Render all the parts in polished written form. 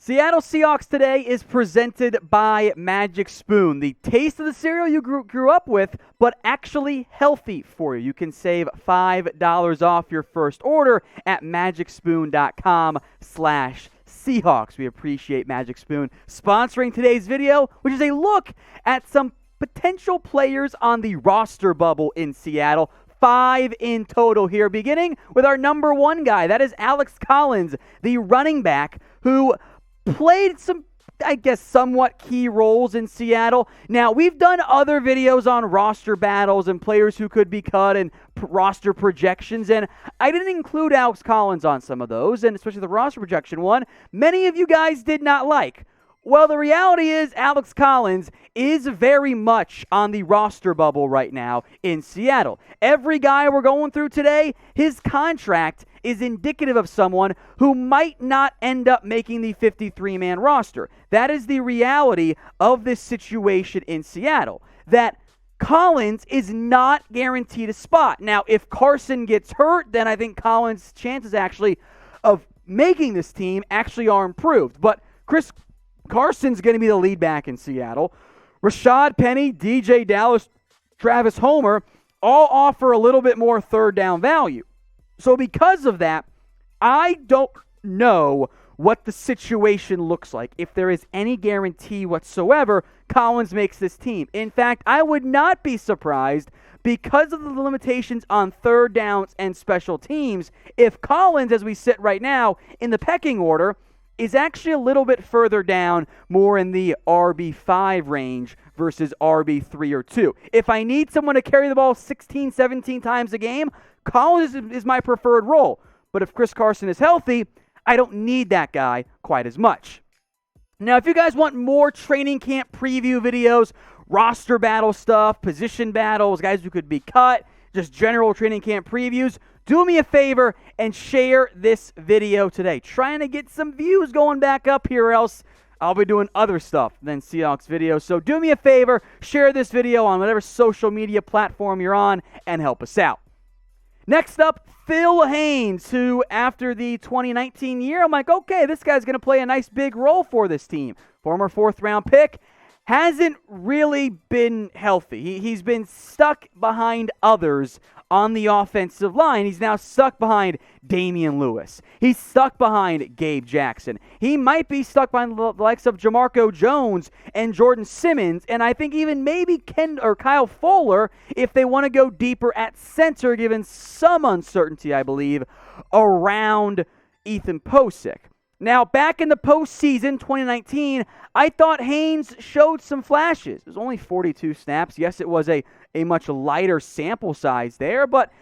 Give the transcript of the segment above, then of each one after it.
Seattle Seahawks Today is presented by Magic Spoon, the taste of the cereal you grew up with, but actually healthy for you. You can save $5 off your first order at magicspoon.com/Seahawks. We appreciate Magic Spoon sponsoring today's video, which is a look at some potential players on the roster bubble in Seattle. 5 in total here, beginning with our number one guy. That is Alex Collins, the running back who played some, I guess, somewhat key roles in Seattle. Now, we've done other videos on roster battles and players who could be cut and roster projections, and I didn't include Alex Collins on some of those, and especially the roster projection one, many of you guys did not like. Well, the reality is Alex Collins is very much on the roster bubble right now in Seattle. Every guy we're going through today, his contract is indicative of someone who might not end up making the 53-man roster. That is the reality of this situation in Seattle, that Collins is not guaranteed a spot. Now, if Carson gets hurt, then I think Collins' chances actually of making this team actually are improved. But Chris Carson's going to be the lead back in Seattle. Rashad Penny, DJ Dallas, Travis Homer all offer a little bit more third down value. So because of that, I don't know what the situation looks like. If there is any guarantee whatsoever, Collins makes this team. In fact, I would not be surprised because of the limitations on third downs and special teams if Collins, as we sit right now in the pecking order, is actually a little bit further down, more in the RB5 range versus RB3 or 2. If I need someone to carry the ball 16, 17 times a game, Collins is my preferred role. But if Chris Carson is healthy, I don't need that guy quite as much. Now, if you guys want more training camp preview videos, roster battle stuff, position battles, guys who could be cut, just general training camp previews, do me a favor and share this video today. Trying to get some views going back up here, or else I'll be doing other stuff than Seahawks videos. So do me a favor, share this video on whatever social media platform you're on, and help us out. Next up, Phil Haynes, who after the 2019 year, I'm like, okay, this guy's going to play a nice big role for this team. Former fourth-round pick. Hasn't really been healthy. He's been stuck behind others on the offensive line. He's now stuck behind Damian Lewis. He's stuck behind Gabe Jackson. He might be stuck behind the likes of Jamarco Jones and Jordan Simmons, and I think even maybe Kyle Fuller if they want to go deeper at center, given some uncertainty, I believe, around Ethan Posick. Now, back in the postseason, 2019, I thought Haynes showed some flashes. It was only 42 snaps. Yes, it was a much lighter sample size there, but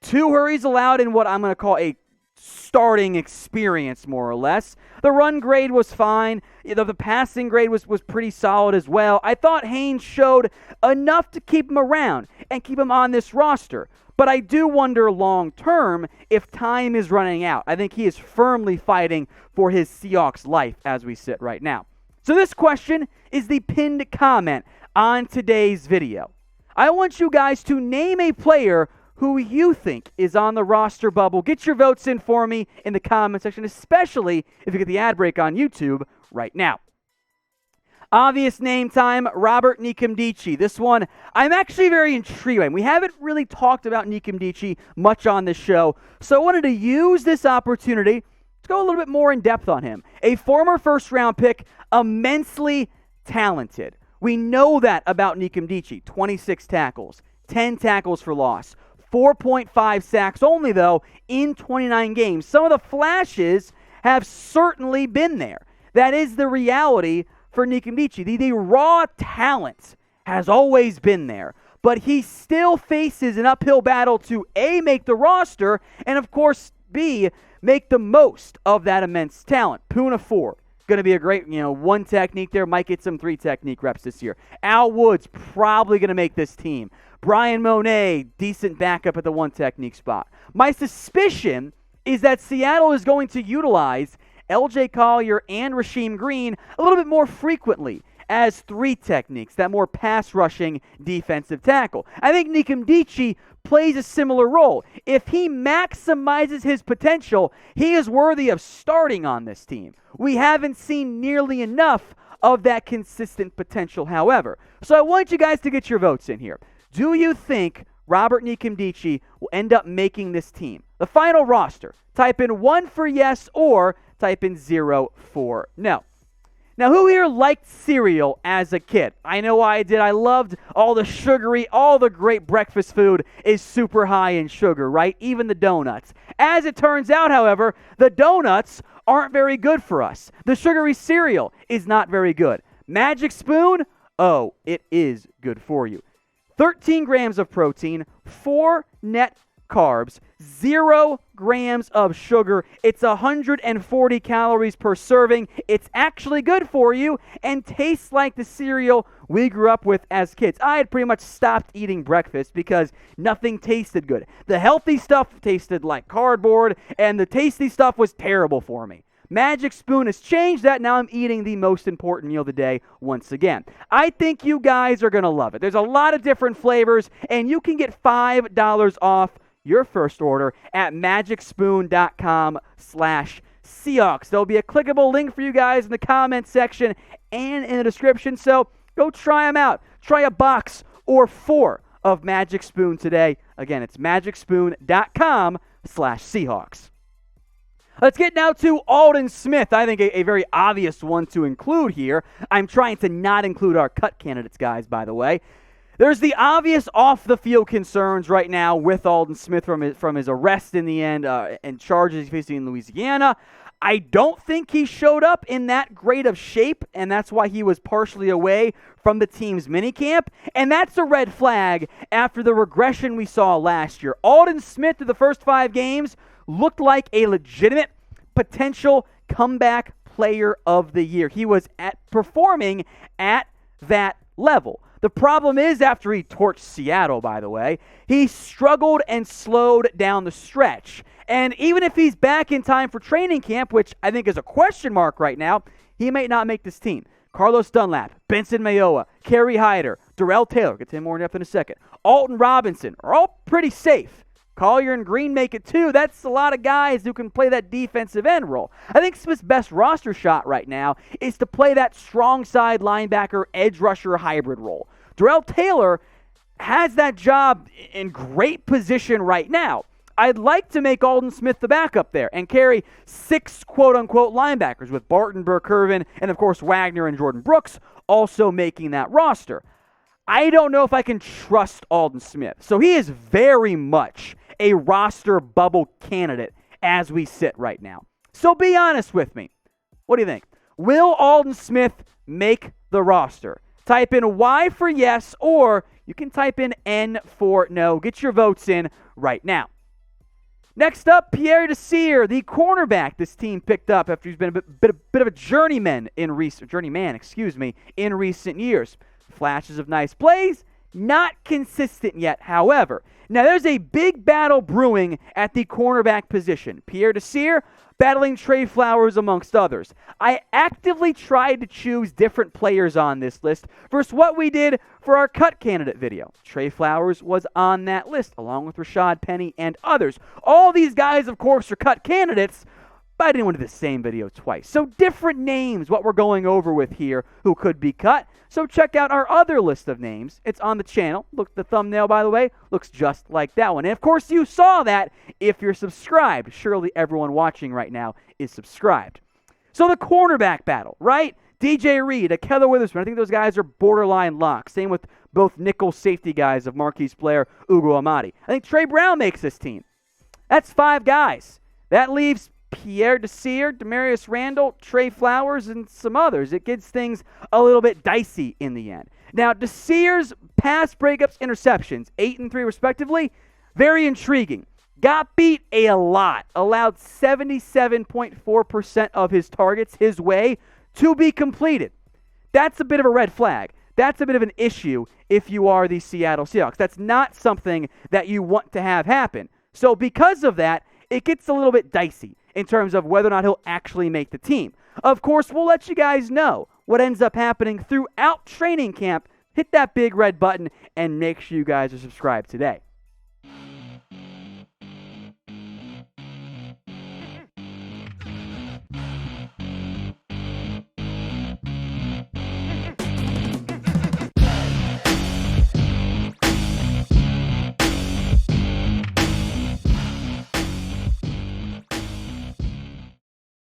2 hurries allowed in what I'm going to call a starting experience, more or less. The run grade was fine. The passing grade was pretty solid as well. I thought Haynes showed enough to keep him around and keep him on this roster. But I do wonder long-term if time is running out. I think he is firmly fighting for his Seahawks life as we sit right now. So this question is the pinned comment on today's video. I want you guys to name a player who you think is on the roster bubble. Get your votes in for me in the comment section, especially if you get the ad break on YouTube right now. Obvious name time, Robert Nkemdiche. This one, I'm actually very intrigued by. We haven't really talked about Nkemdiche much on this show, so I wanted to use this opportunity to go a little bit more in depth on him. A former first-round pick, immensely talented. We know that about Nkemdiche. 26 tackles, 10 tackles for loss, 4.5 sacks only, though, in 29 games. Some of the flashes have certainly been there. That is the reality for Nkemdiche. The raw talent has always been there, but he still faces an uphill battle to A, make the roster, and of course, B, make the most of that immense talent. Puna Ford, going to be a great, 1 technique there, might get some 3 technique reps this year. Al Woods, probably going to make this team. Brian Monet, decent backup at the 1 technique spot. My suspicion is that Seattle is going to utilize LJ Collier and Rasheem Green a little bit more frequently as 3 techniques, that more pass-rushing defensive tackle. I think Nkemdiche plays a similar role. If he maximizes his potential, he is worthy of starting on this team. We haven't seen nearly enough of that consistent potential, however. So I want you guys to get your votes in here. Do you think Robert Nkemdiche will end up making this team? The final roster. Type in 1 for yes or type in 0 for no. Now, who here liked cereal as a kid? I know I did. I loved all the sugary, all the great breakfast food is super high in sugar, right? Even the donuts. As it turns out, however, the donuts aren't very good for us. The sugary cereal is not very good. Magic Spoon? Oh, it is good for you. 13 grams of protein, 4 net carbs, 0 grams of sugar. It's 140 calories per serving. It's actually good for you and tastes like the cereal we grew up with as kids. I had pretty much stopped eating breakfast because nothing tasted good. The healthy stuff tasted like cardboard, and the tasty stuff was terrible for me. Magic Spoon has changed that. Now I'm eating the most important meal of the day once again. I think you guys are going to love it. There's a lot of different flavors, and you can get $5 off your first order at magicspoon.com/Seahawks. There'll be a clickable link for you guys in the comment section and in the description, so go try them out. Try a box or 4 of Magic Spoon today. Again, it's magicspoon.com/Seahawks. Let's get now to Aldon Smith. I think a very obvious one to include here. I'm trying to not include our cut candidates, guys, by the way. There's the obvious off-the-field concerns right now with Aldon Smith from his arrest in the end and charges he's facing in Louisiana. I don't think he showed up in that great of shape, and that's why he was partially away from the team's minicamp. And that's a red flag after the regression we saw last year. Aldon Smith, through the first 5 games, looked like a legitimate potential comeback player of the year. He was performing at that level. The problem is, after he torched Seattle, by the way, he struggled and slowed down the stretch. And even if he's back in time for training camp, which I think is a question mark right now, he may not make this team. Carlos Dunlap, Benson Mayowa, Kerry Hyder, Darrell Taylor, get to him more in depth in a second, Alton Robinson are all pretty safe. Collier and Green make it too. That's a lot of guys who can play that defensive end role. I think Smith's best roster shot right now is to play that strong side linebacker, edge rusher hybrid role. Darrell Taylor has that job in great position right now. I'd like to make Aldon Smith the backup there and carry 6 quote-unquote linebackers with Barton, Burke-Irvin, and of course Wagner and Jordan Brooks also making that roster. I don't know if I can trust Aldon Smith. So he is very much a roster bubble candidate as we sit right now. So be honest with me. What do you think? Will Aldon Smith make the roster? Type in Y for yes, or you can type in N for no. Get your votes in right now. Next up, Pierre Desir, the cornerback this team picked up after he's been a bit of a journeyman in recent years. Flashes of nice plays, not consistent yet, however. Now, there's a big battle brewing at the cornerback position. Pierre Desir battling Tre Flowers amongst others. I actively tried to choose different players on this list versus what we did for our cut candidate video. Tre Flowers was on that list, along with Rashad Penny and others. All these guys, of course, are cut candidates, but I didn't want to do the same video twice. So different names, what we're going over with here, who could be cut. So check out our other list of names. It's on the channel. Look, the thumbnail, by the way, looks just like that one. And of course, you saw that if you're subscribed. Surely everyone watching right now is subscribed. So the cornerback battle, right? DJ Reed, Ahkello Witherspoon. I think those guys are borderline locks. Same with both nickel safety guys of Marquise player Ugo Amadi. I think Trey Brown makes this team. That's 5 guys. That leaves Pierre Desir, Demarius Randall, Tre Flowers, and some others. It gets things a little bit dicey in the end. Now, Desir's pass breakups, interceptions, 8 and 3 respectively, very intriguing. Got beat a lot. Allowed 77.4% of his targets his way to be completed. That's a bit of a red flag. That's a bit of an issue if you are the Seattle Seahawks. That's not something that you want to have happen. So because of that, it gets a little bit dicey in terms of whether or not he'll actually make the team. Of course, we'll let you guys know what ends up happening throughout training camp, hit that big red button and make sure you guys are subscribed today.